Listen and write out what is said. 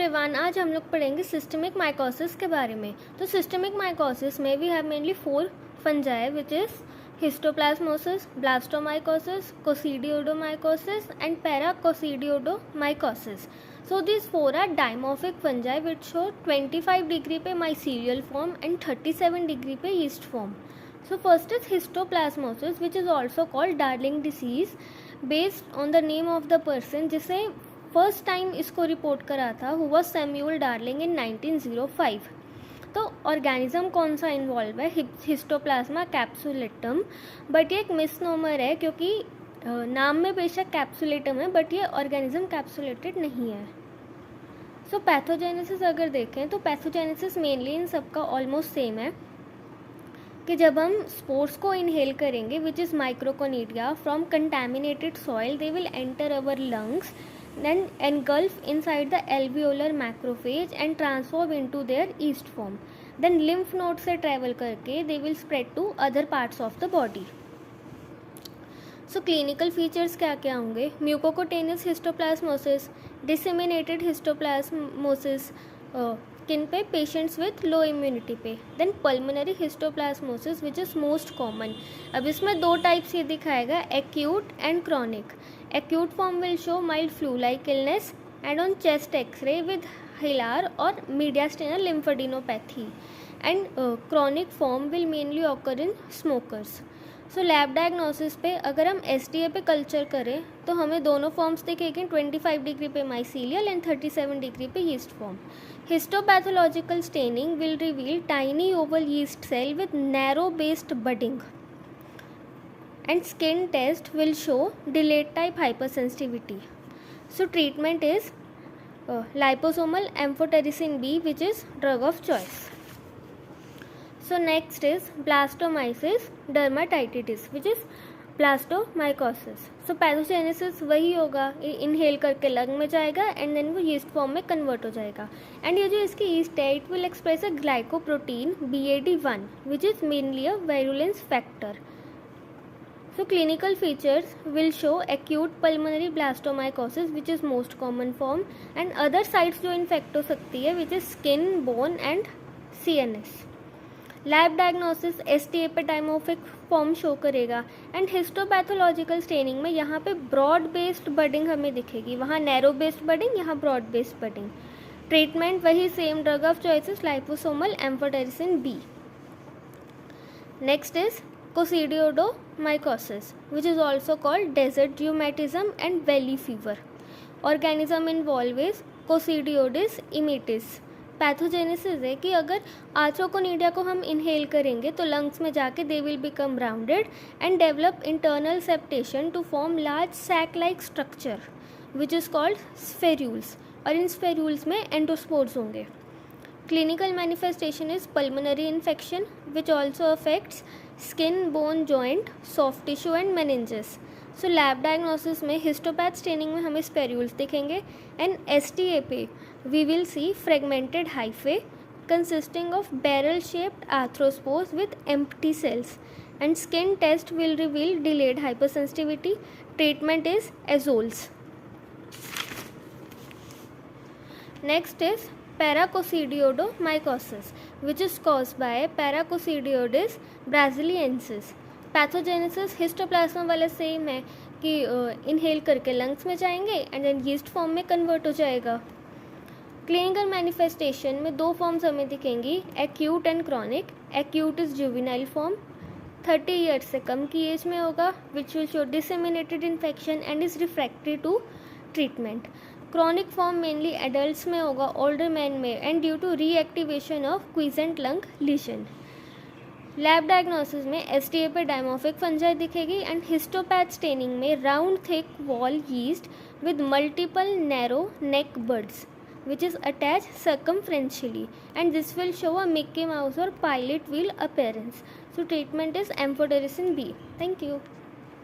Everyone, आज हम लोग पढ़ेंगे सिस्टमिक माइकोसिस के बारे में। तो सिस्टमिक माइकोसिस में we have mainly 4 fungi which is histoplasmosis, blastomycosis, coccidioidomycosis and paracoccidioidomycosis. So these 4 are dimorphic fungi which show 25 degree पे mycelial form and 37 degree पे yeast form. So first is histoplasmosis which is also called Darling disease based on the name of the person जिसे first time इसको report करा था who was Samuel darling इन 1905. तो organism कौन सा involve है? Histoplasma capsulatum. But ये एक मिसनोमर है क्योंकि नाम में बेशक कैप्सुलेटम है बट ये ऑर्गेनिज्म कैप्सुलेटेड नहीं है. सो पैथोजेनेसिस अगर देखें तो पैथोजेनेसिस मेनली इन सबका ऑलमोस्ट सेम है कि जब हम स्पोर्स को इनहेल करेंगे which is microconidia from contaminated soil they will enter our lungs then engulf inside the alveolar macrophage and transform into their yeast form. Then lymph node से travel करके they will spread to other parts of the body. So clinical features क्या क्या होंगे? Mucocutaneous histoplasmosis, disseminated histoplasmosis, किन पे? Patients with low immunity पे. Then pulmonary histoplasmosis which is most common. अब इसमें 2 टाइप्स ये दिखाएगा, acute and chronic. Acute form will show mild flu like illness and on chest X ray with hilar or mediastinal lymphadenopathy. And chronic form will mainly occur in smokers. So lab diagnosis पे अगर हम SDA पे culture करें तो हमें दोनों forms दिखेंगे, 25 degree पे माइसीलियल एंड 37 डिग्री पे yeast form. Histopathological staining will reveal tiny oval yeast cell with narrow based budding and skin test will show delayed type hypersensitivity. So treatment is liposomal amphotericin B which is drug of choice. So next is blastomyces dermatitis which is blastomycosis. So pathogenesis वही होगा, inhale करके lung में जाएगा and then वो yeast form में convert हो जाएगा. And ये जो इसकी यीस्ट है it will express a glycoprotein BAD1 which is mainly a virulence factor. So clinical features will show acute pulmonary blastomycosis which is most common form and other sites जो infect हो सकती है which is skin, bone and CNS. Lab diagnosis STA पे dimorphic form show करेगा and histopathological staining में यहाँ पे broad based budding हमें दिखेगी, वहाँ नैरो बेस्ड बडिंग, यहाँ ब्रॉड बेस्ड बडिंग. ट्रीटमेंट वही same, drug of choices liposomal amphotericin B. Next is coccidioidomycosis which is also called desert rheumatism and valley fever. Organism involve is coccidioides immitis. Pathogenesis है कि अगर आर्थ्रोकोनिडिया को हम inhale करेंगे तो lungs में जाके they will become rounded and develop internal septation to form large sac like structure which is called spherules. और इन स्फेर्यूल्स में एंडोस्पोर्स होंगे. Clinical manifestation is pulmonary infection which also affects skin, bone, joint, soft tissue and meninges. So lab diagnosis में histopath staining में हमें spherules दिखेंगे and STA पे we will see fragmented hyphae consisting of barrel shaped arthrospores with empty cells and skin test will reveal delayed hypersensitivity. Treatment is azoles. Next is paracoccidioidomycosis which is caused by Paracocidioides brasiliensis. Pathogenesis histoplasma वाला same है कि inhale करके lungs में जाएंगे and then yeast form में convert हो जाएगा. Clinical manifestation में 2 फॉर्म्स हमें दिखेंगी, acute and chronic. Acute is juvenile form, 30 years से कम की एज में होगा which will show disseminated infection and is refractory to treatment. Chronic form mainly adults में होगा, ओल्डर मैन में and due to reactivation of क्विजेंट lung lesion. Lab diagnosis में STA पे डायमोर्फिक फंजाई दिखेगी एंड हिस्टोपैथ स्टेनिंग में round thick wall yeast with multiple narrow neck buds which is attached circumferentially and this will show a Mickey Mouse or pilot wheel appearance. So treatment is amphotericin B. Thank you.